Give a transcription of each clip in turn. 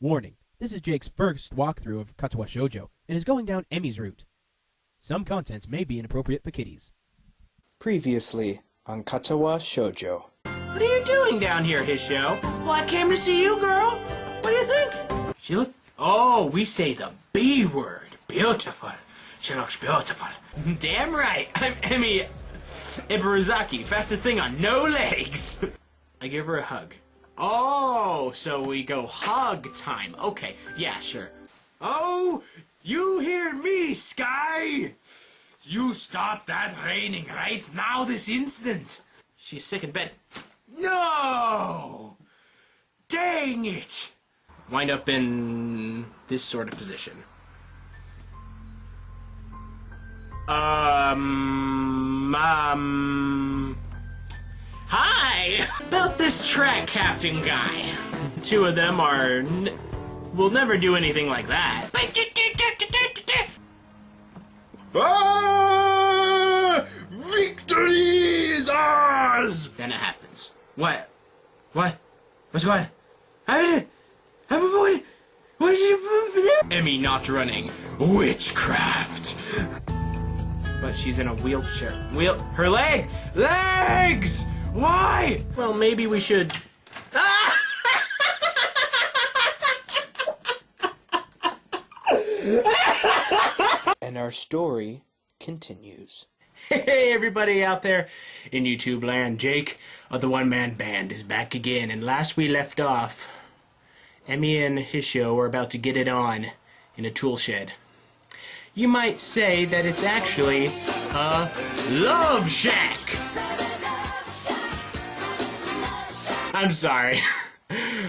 Warning, this is Jake's first walkthrough of Katawa Shoujo and is going down Emmy's route. Some contents may be inappropriate for kiddies. Previously on Katawa Shoujo. What are you doing down here, Hisho? Well, I came to see you, girl. What do you think? She look... Oh, we say the B word. Beautiful. She looks beautiful. Damn right. I'm Emmy Ibaruzaki, fastest thing on no legs. I give her a hug. Oh, so we go hug time. Okay, yeah, sure. Oh, you hear me, Sky? You stop that raining right now, this instant. She's sick in bed. No! Dang it! Wind up in this sort of position. Hi! About this track captain guy. Two of them are... will never do anything like that. Ah! Victory is ours! Then it happens. What? What? What's going on? What is it? Emmy not running. Witchcraft! But she's in a wheelchair. Her leg! Legs! Why? Well, maybe we should... And our story continues. Hey, everybody out there in YouTube land. Jake of the OneManBand is back again. And last we left off, Emmy and Hisho were about to get it on in a tool shed. You might say that it's actually a love shack. I'm sorry.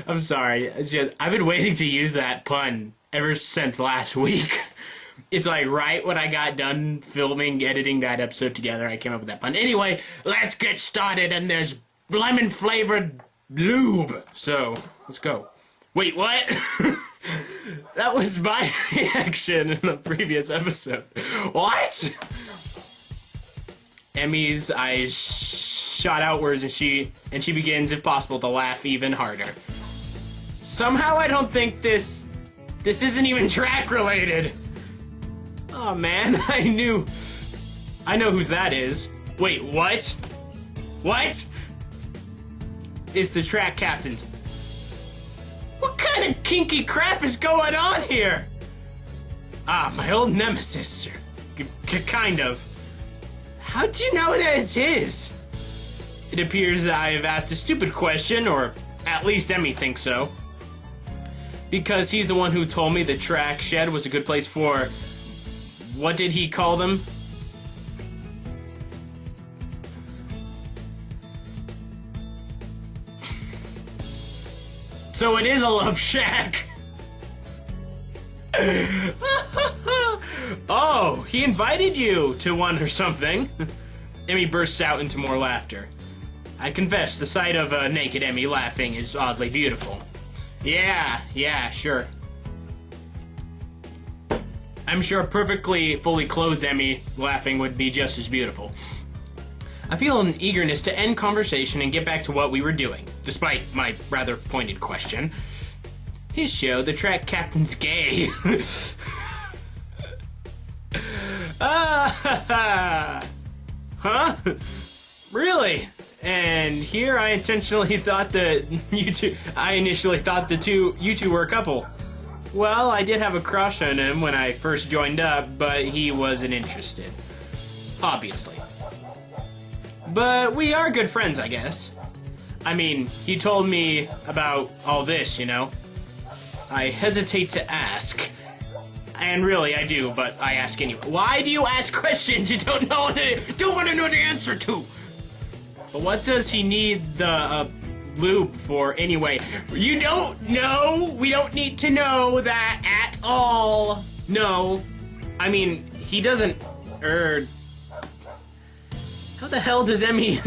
I'm sorry. It's just, I've been waiting to use that pun ever since last week. It's like right when I got done filming, editing that episode together, I came up with that pun. Anyway, let's get started, and there's lemon-flavored lube. So, let's go. Wait, what? That was my reaction in the previous episode. What? Emmy's eyes shot outwards, and she begins, if possible, to laugh even harder. Somehow I don't think this isn't even track related. Oh man, I know whose that is. Wait, what? What? It's the track captain's. What kind of kinky crap is going on here? Ah, my old nemesis. Kind of. How'd you know that it's his? It appears that I have asked a stupid question, or at least Emmy thinks so. Because he's the one who told me the track shed was a good place for... What did he call them? So it is a love shack. Oh, he invited you to one or something. Emmy bursts out into more laughter. I confess, the sight of a naked Emmy laughing is oddly beautiful. Yeah, sure. I'm sure a perfectly fully clothed Emmy laughing would be just as beautiful. I feel an eagerness to end conversation and get back to what we were doing, despite my rather pointed question. His show, the track captain's gay. Huh? Really? And here I initially thought the you two were a couple. Well, I did have a crush on him when I first joined up, but he wasn't interested. Obviously. But we are good friends, I guess. I mean, he told me about all this, you know. I hesitate to ask. And really, I do, but I ask anyway. Why do you ask questions you don't want to know the answer to? But what does he need the lube for anyway? You don't know? We don't need to know that at all. No. I mean, he doesn't... How the hell does Emmy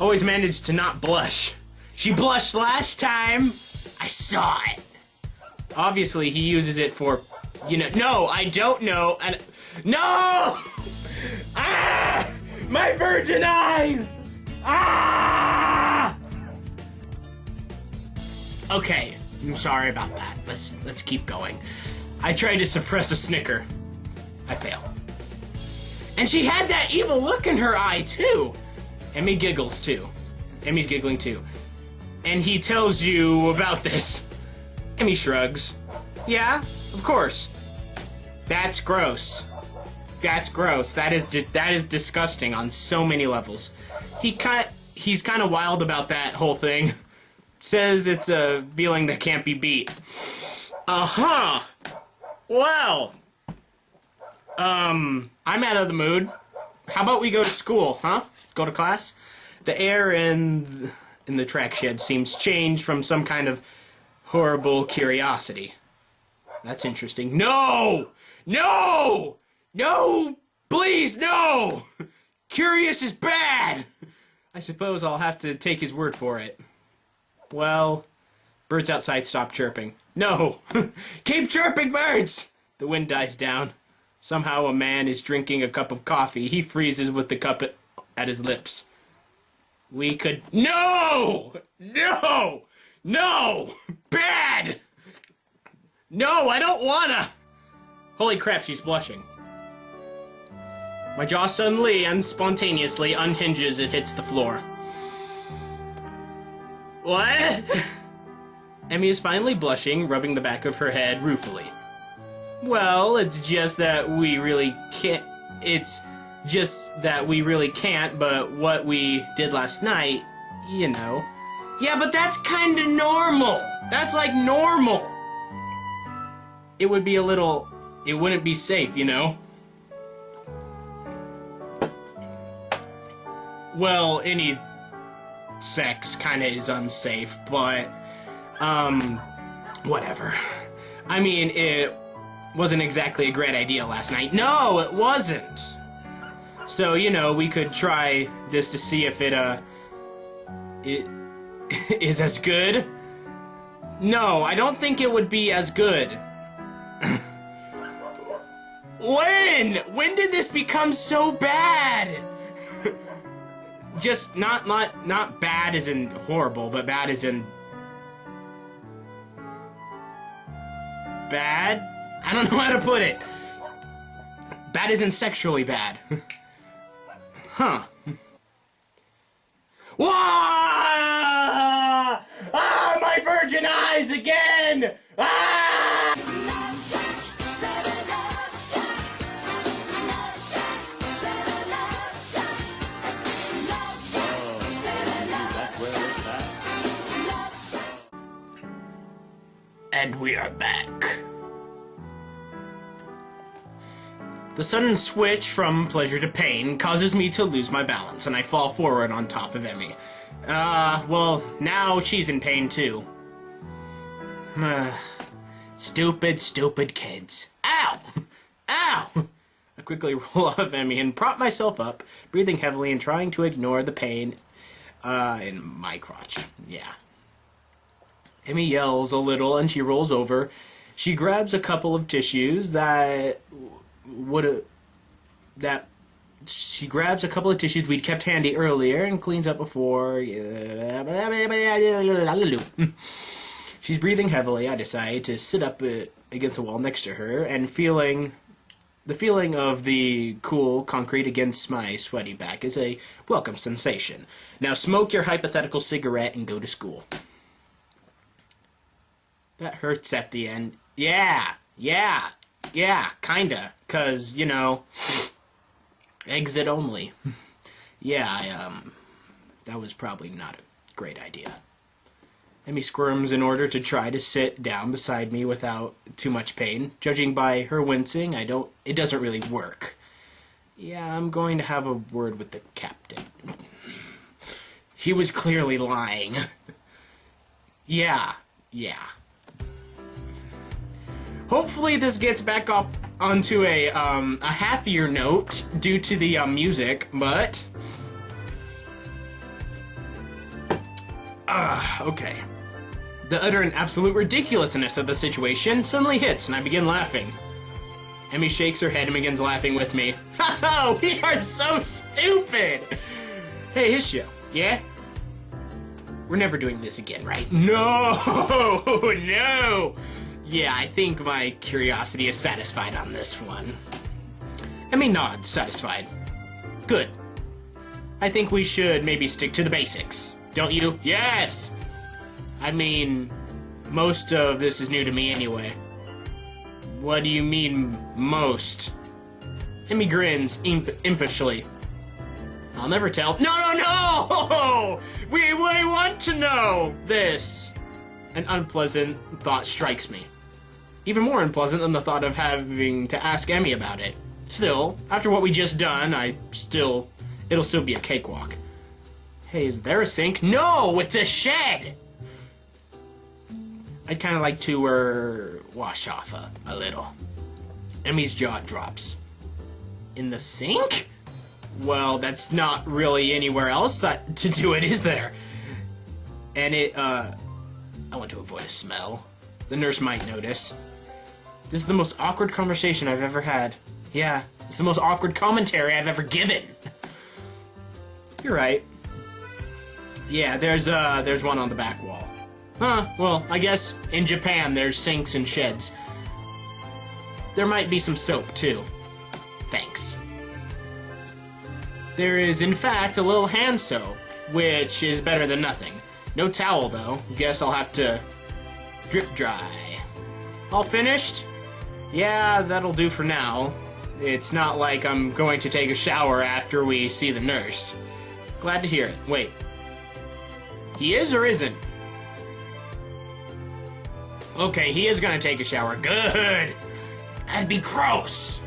always manage to not blush? She blushed last time. I saw it. Obviously, he uses it for... You know... No, I don't know. And... No! Ah! My virgin eyes! Ah! Okay, I'm sorry about that. Let's keep going. I tried to suppress a snicker. I fail. And she had that evil look in her eye, too. Emmy giggles, too. Emmy's giggling, too. And he tells you about this. Emmy shrugs. Yeah, of course. That's gross. That's gross. That is disgusting on so many levels. He's kind of wild about that whole thing. Says it's a feeling that can't be beat. Uh-huh. Well, I'm out of the mood. How about we go to school, huh? Go to class? The air in the track shed seems changed from some kind of horrible curiosity. That's interesting. No! No! No! Please, no! Curious is bad! I suppose I'll have to take his word for it. Well, birds outside stop chirping. No! Keep chirping, birds! The wind dies down. Somehow a man is drinking a cup of coffee. He freezes with the cup at his lips. We could... No! No! No! Bad! No, I don't wanna! Holy crap, she's blushing. My jaw suddenly and spontaneously unhinges and hits the floor. What? Emmy is finally blushing, rubbing the back of her head ruefully. Well, it's just that we really can't... It's just that we really can't, but what we did last night, you know. Yeah, but that's kinda normal. That's like normal. It would be a little... It wouldn't be safe, you know? Well, any sex kinda is unsafe, but... Whatever. I mean, it wasn't exactly a great idea last night. No, it wasn't! So, you know, we could try this to see if it is as good. No, I don't think it would be as good. When did this become so bad? Just not bad as in horrible, but bad as in bad? I don't know how to put it. Bad as in sexually bad. Huh. Wah! Ah, my virgin eyes again! Ah! And we are back. The sudden switch from pleasure to pain causes me to lose my balance, and I fall forward on top of Emmy. Well, now she's in pain too. Stupid, stupid kids. Ow! Ow! I quickly roll off Emmy and prop myself up, breathing heavily and trying to ignore the pain, in my crotch. Yeah. Emmy yells a little and she rolls over. She grabs a couple of tissues she grabs a couple of tissues we'd kept handy earlier and cleans up before. She's breathing heavily. I decide to sit up against the wall next to her, and the feeling of the cool concrete against my sweaty back is a welcome sensation. Now smoke your hypothetical cigarette and go to school. That hurts at the end. Yeah, kinda. 'Cause, you know, exit only. Yeah, that was probably not a great idea. Emmy squirms in order to try to sit down beside me without too much pain. Judging by her wincing, it doesn't really work. Yeah, I'm going to have a word with the captain. He was clearly lying. Yeah. Hopefully this gets back up onto a happier note due to the music, but okay. The utter and absolute ridiculousness of the situation suddenly hits, and I begin laughing. Emmy shakes her head and begins laughing with me. Ha! We are so stupid! Hey, Hishio, yeah? We're never doing this again, right? No! No! Yeah, I think my curiosity is satisfied on this one. Emmy nods, satisfied. Good. I think we should maybe stick to the basics. Don't you? Yes! I mean, most of this is new to me anyway. What do you mean, most? Emmy grins impishly. I'll never tell. No! We want to know this. An unpleasant thought strikes me. Even more unpleasant than the thought of having to ask Emmy about it. Still, after what we just done, it'll still be a cakewalk. Hey, is there a sink? No, it's a shed! I'd kind of like to, wash off a little. Emmy's jaw drops. In the sink? Well, that's not really anywhere else to do it, is there? And I want to avoid a smell. The nurse might notice. This is the most awkward conversation I've ever had. Yeah, it's the most awkward commentary I've ever given. You're right. Yeah, there's one on the back wall. Huh, well, I guess in Japan there's sinks and sheds. There might be some soap, too. Thanks. There is, in fact, a little hand soap, which is better than nothing. No towel, though. Guess I'll have to drip dry. All finished? Yeah, that'll do for now. It's not like I'm going to take a shower after we see the nurse. Glad to hear it. Wait. He is or isn't? Okay, he is gonna take a shower. Good! That'd be gross!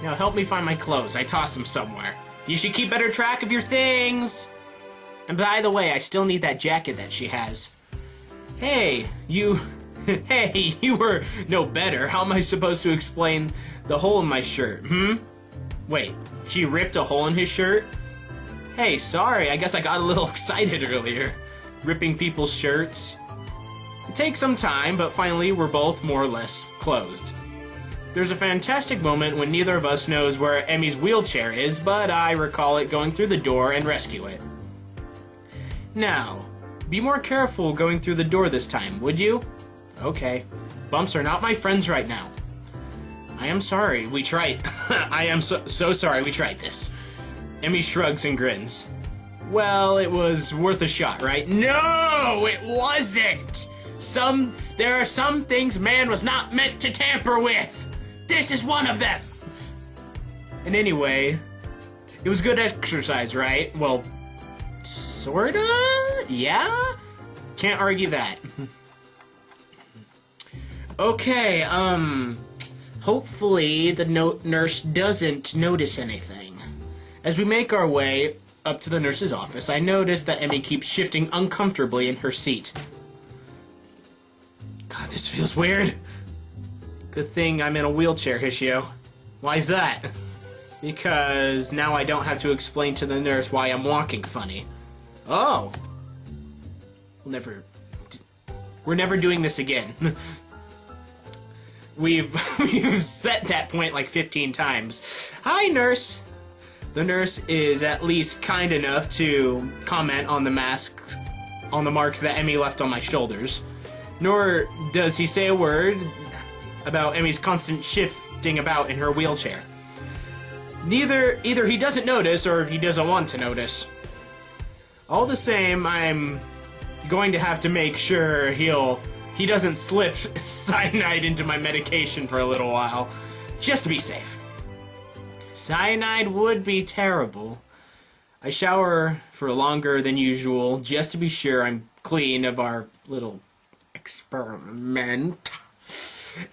Now help me find my clothes. I tossed them somewhere. You should keep better track of your things! And by the way, I still need that jacket that she has. Hey, you... Hey, you were no better. How am I supposed to explain the hole in my shirt, Wait, she ripped a hole in his shirt? Hey, sorry, I guess I got a little excited earlier. Ripping people's shirts. It takes some time, but finally we're both more or less closed. There's a fantastic moment when neither of us knows where Emmy's wheelchair is, but I recall it going through the door and rescue it. Now, be more careful going through the door this time, would you? Okay. Bumps are not my friends right now. I am sorry, we tried. I am so sorry we tried this. Emmy shrugs and grins. Well, it was worth a shot, right? No, it wasn't! There are some things man was not meant to tamper with. This is one of them. And anyway, it was good exercise, right? Well, sorta? Yeah? Can't argue that. Okay, hopefully the nurse doesn't notice anything. As we make our way up to the nurse's office, I notice that Emmy keeps shifting uncomfortably in her seat. God, this feels weird. Good thing I'm in a wheelchair, Hishio. Why's that? Because now I don't have to explain to the nurse why I'm walking funny. Oh. We're never doing this again. We've set that point like 15 times. Hi, nurse. The nurse is at least kind enough to comment on the marks that Emmy left on my shoulders. Nor does he say a word about Emmy's constant shifting about in her wheelchair. Either he doesn't notice or he doesn't want to notice. All the same, I'm going to have to make sure he doesn't slip cyanide into my medication for a little while, just to be safe. Cyanide would be terrible. I shower for longer than usual, just to be sure I'm clean of our little experiment,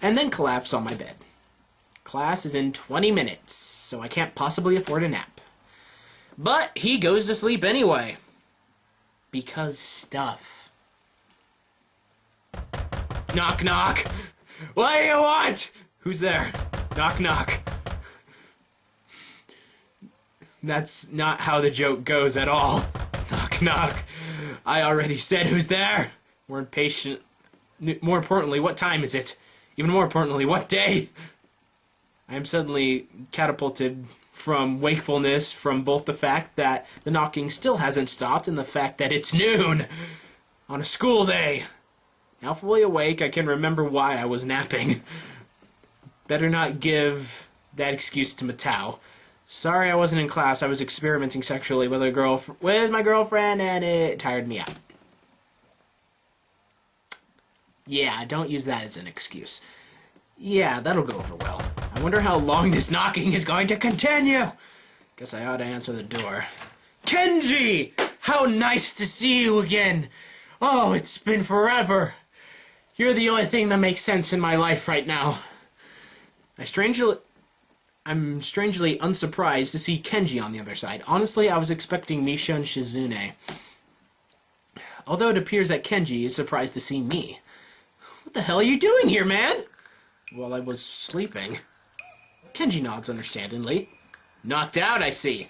and then collapse on my bed. Class is in 20 minutes, so I can't possibly afford a nap. But he goes to sleep anyway. Because stuff. Knock, knock. What do you want? Who's there? Knock, knock. That's not how the joke goes at all. Knock, knock. I already said who's there. More impatient. More importantly, what time is it? Even more importantly, what day? I am suddenly catapulted from wakefulness from both the fact that the knocking still hasn't stopped and the fact that it's noon on a school day. Now fully awake, I can remember why I was napping. Better not give that excuse to Matao. Sorry I wasn't in class. I was experimenting sexually with my girlfriend, and it tired me out. Yeah, don't use that as an excuse. Yeah, that'll go over well. I wonder how long this knocking is going to continue. Guess I ought to answer the door. Kenji! How nice to see you again. Oh, it's been forever. You're the only thing that makes sense in my life right now. I'm strangely unsurprised to see Kenji on the other side. Honestly, I was expecting Misha and Shizune. Although it appears that Kenji is surprised to see me. What the hell are you doing here, man? Well, I was sleeping. Kenji nods understandingly. Knocked out, I see.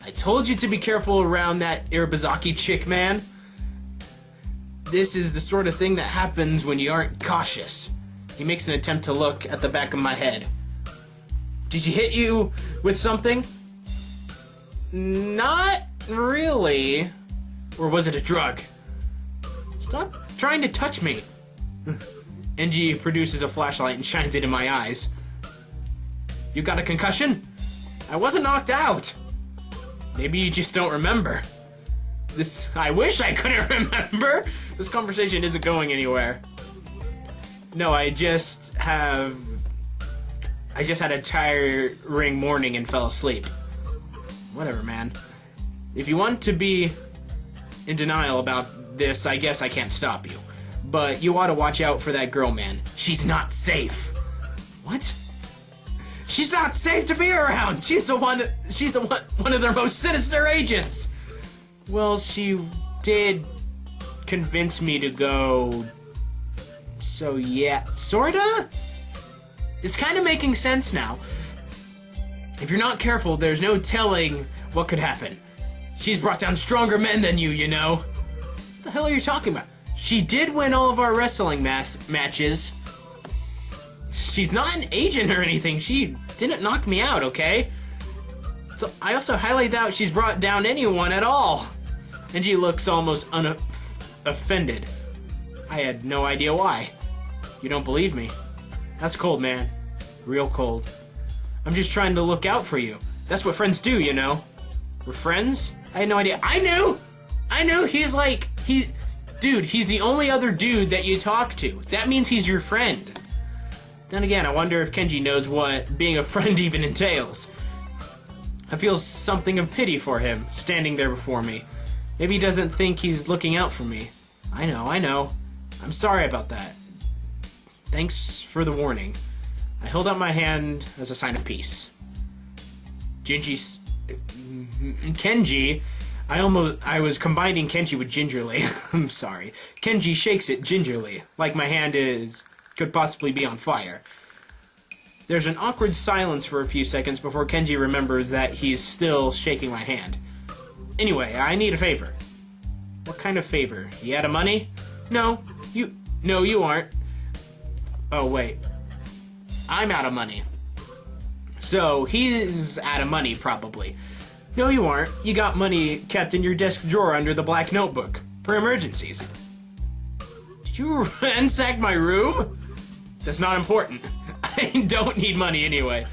I told you to be careful around that Irabazaki chick, man. This is the sort of thing that happens when you aren't cautious. He makes an attempt to look at the back of my head. Did she hit you with something? Not really. Or was it a drug? Stop trying to touch me. Enji produces a flashlight and shines it in my eyes. You got a concussion? I wasn't knocked out. Maybe you just don't remember. I wish I couldn't remember. This conversation isn't going anywhere. No, I just had a tiring morning and fell asleep. Whatever, man. If you want to be in denial about this, I guess I can't stop you. But you ought to watch out for that girl, man. She's not safe. What? She's not safe to be around. She's one of their most sinister agents. Well, she did convince me to go. So yeah, sorta? It's kind of making sense now. If you're not careful, there's no telling what could happen. She's brought down stronger men than you know. What the hell are you talking about? She did win all of our wrestling matches. She's not an agent or anything. She didn't knock me out, okay? So I also highly doubt she's brought down anyone at all. And she looks almost offended. I had no idea why. You don't believe me? That's cold, man. Real cold. I'm just trying to look out for you. That's what friends do, you know. We're friends? I had no idea. I knew! Dude, he's the only other dude that you talk to. That means he's your friend. Then again, I wonder if Kenji knows what being a friend even entails. I feel something of pity for him, standing there before me. Maybe he doesn't think he's looking out for me. I know. I'm sorry about that. Thanks for the warning. I held out my hand as a sign of peace. Kenji... I was combining Kenji with gingerly. I'm sorry. Kenji shakes it gingerly, like my hand could possibly be on fire. There's an awkward silence for a few seconds before Kenji remembers that he's still shaking my hand. Anyway, I need a favor. What kind of favor? You out of money? No, you aren't. Oh, wait. I'm out of money. So, he's out of money, probably. No, you aren't. You got money kept in your desk drawer under the black notebook. For emergencies. Did you ransack my room? That's not important. I don't need money anyway.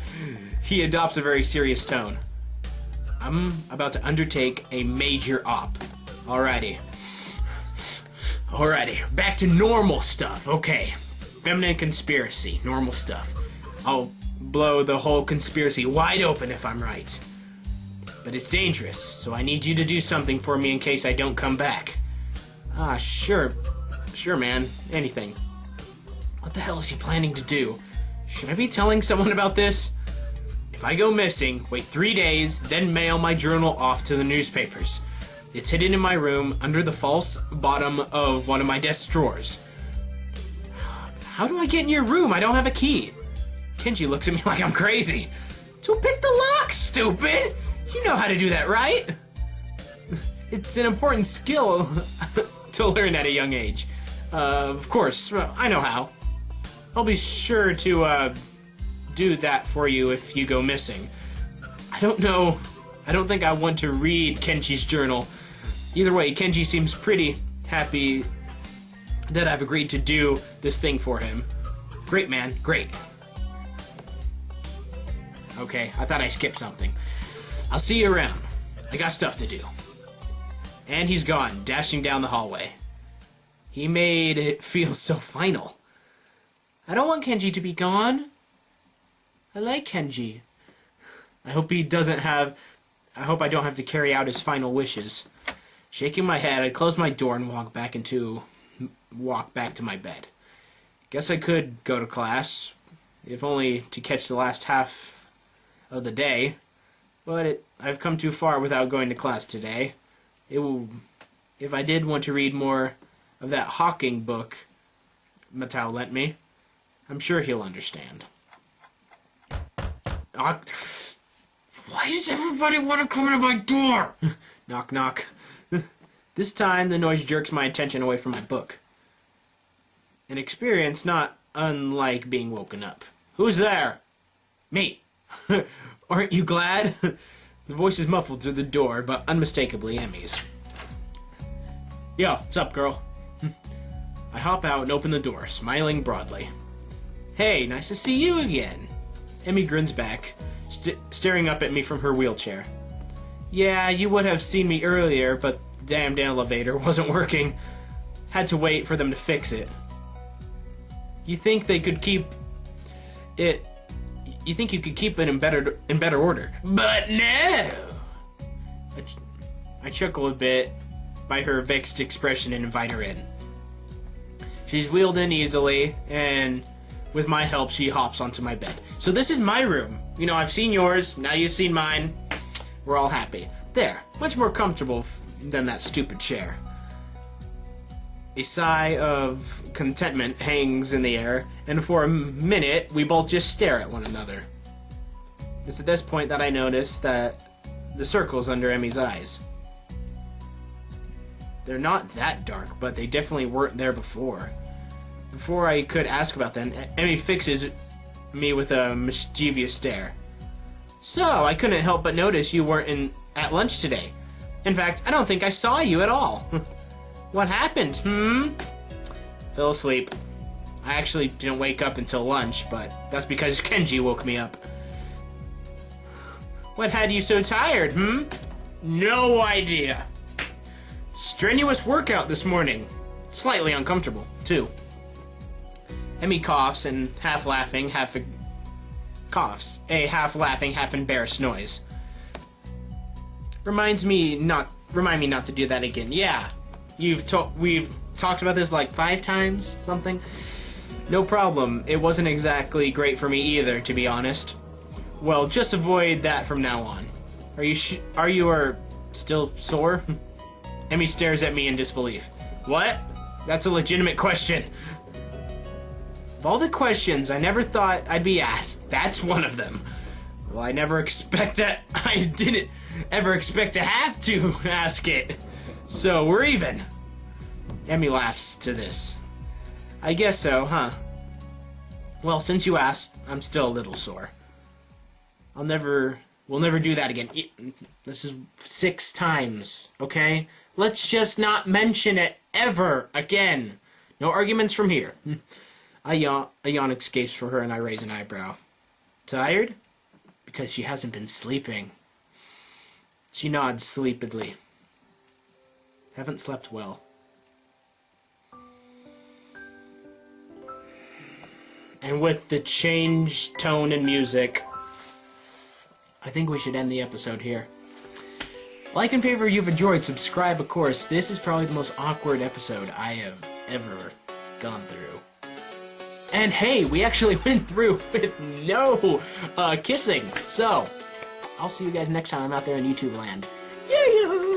He adopts a very serious tone. I'm about to undertake a major op. Alrighty, back to normal stuff. Okay. Feminine conspiracy. Normal stuff. I'll blow the whole conspiracy wide open if I'm right. But it's dangerous, so I need you to do something for me in case I don't come back. Ah, sure. Sure, man. Anything. What the hell is he planning to do? Should I be telling someone about this? If I go missing, wait 3 days, then mail my journal off to the newspapers. It's hidden in my room under the false bottom of one of my desk drawers. How do I get in your room? I don't have a key. Kenji looks at me like I'm crazy. So pick the lock, stupid! You know how to do that, right? It's an important skill to learn at a young age. Of course, I know how. I'll be sure to do that for you if you go missing. I don't know. I don't think I want to read Kenji's journal. Either way, Kenji seems pretty happy that I've agreed to do this thing for him. Great, man. Great. Okay, I thought I skipped something. I'll see you around. I got stuff to do. And he's gone, dashing down the hallway. He made it feel so final. I don't want Kenji to be gone. I like Kenji. I hope I don't have to carry out his final wishes. Shaking my head, I close my door and walk back to my bed. Guess I could go to class, if only to catch the last half of the day. But I've come too far without going to class today. If I did want to read more of that Hawking book Mattel lent me, I'm sure he'll understand. Knock. Why does everybody want to come to my door? Knock, knock. This time, the noise jerks my attention away from my book. An experience not unlike being woken up. Who's there? Me. Aren't you glad? The voice is muffled through the door, but unmistakably Emmy's. Yo, what's up, girl? I hop out and open the door, smiling broadly. Hey, nice to see you again. Emmy grins back, staring up at me from her wheelchair. Yeah, you would have seen me earlier, but the damned elevator wasn't working. Had to wait for them to fix it. You think they could keep it... You think you could keep it in better order. But no! I chuckle a bit by her vexed expression and invite her in. She's wheeled in easily, and with my help, she hops onto my bed. So this is my room. You know, I've seen yours, now you've seen mine. We're all happy. There, much more comfortable than that stupid chair. A sigh of contentment hangs in the air, and for a minute, we both just stare at one another. It's at this point that I notice that the circles under Emmy's eyes. They're not that dark, but they definitely weren't there before. Before I could ask about them, Emmy fixes me with a mischievous stare. So, I couldn't help but notice you weren't at lunch today. In fact, I don't think I saw you at all. What happened, Fell asleep. I actually didn't wake up until lunch, but that's because Kenji woke me up. What had you so tired, No idea. Strenuous workout this morning. Slightly uncomfortable, too. Emmy coughs and half laughing, coughs. A half laughing, half embarrassed noise. Remind me not to do that again. Yeah. We've talked about this like 5 times, something. No problem. It wasn't exactly great for me either, to be honest. Well, just avoid that from now on. Are you still sore? Emmy stares at me in disbelief. What? That's a legitimate question. Of all the questions I never thought I'd be asked, that's one of them. Well, I didn't ever expect to have to ask it. So, we're even. Emmy laughs to this. I guess so, huh? Well, since you asked, I'm still a little sore. We'll never do that again. This is 6 times, okay? Let's just not mention it ever again. No arguments from here. A yawn escapes for her and I raise an eyebrow. Tired? Because she hasn't been sleeping. She nods sleepily. Haven't slept well. And with the changed tone and music, I think we should end the episode here. Like and favorite if you've enjoyed, subscribe of course. This is probably the most awkward episode I have ever gone through. And hey, we actually went through with no kissing. So, I'll see you guys next time I'm out there in YouTube land. Yeah.